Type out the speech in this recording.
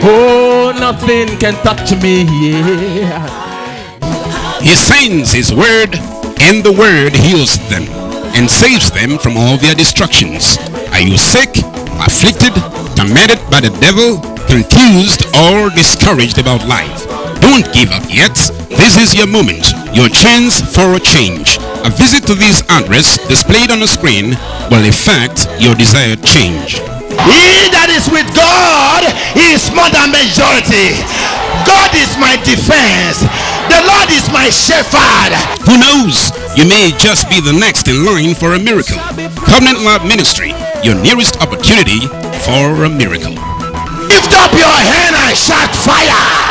Oh, nothing can touch me. Yeah. He sends his word, and the word heals them and saves them from all their destructions. Are you sick, afflicted, tormented by the devil, confused or discouraged about life? Don't give up yet. This is your moment, your chance for a change. A visit to this address displayed on the screen will effect your desired change. He that is with God is more than majority. God is my defense. The Lord is my shepherd. Who knows? You may just be the next in line for a miracle. Covenant Lab Ministry, your nearest opportunity for a miracle. Lift up your hand and shout fire.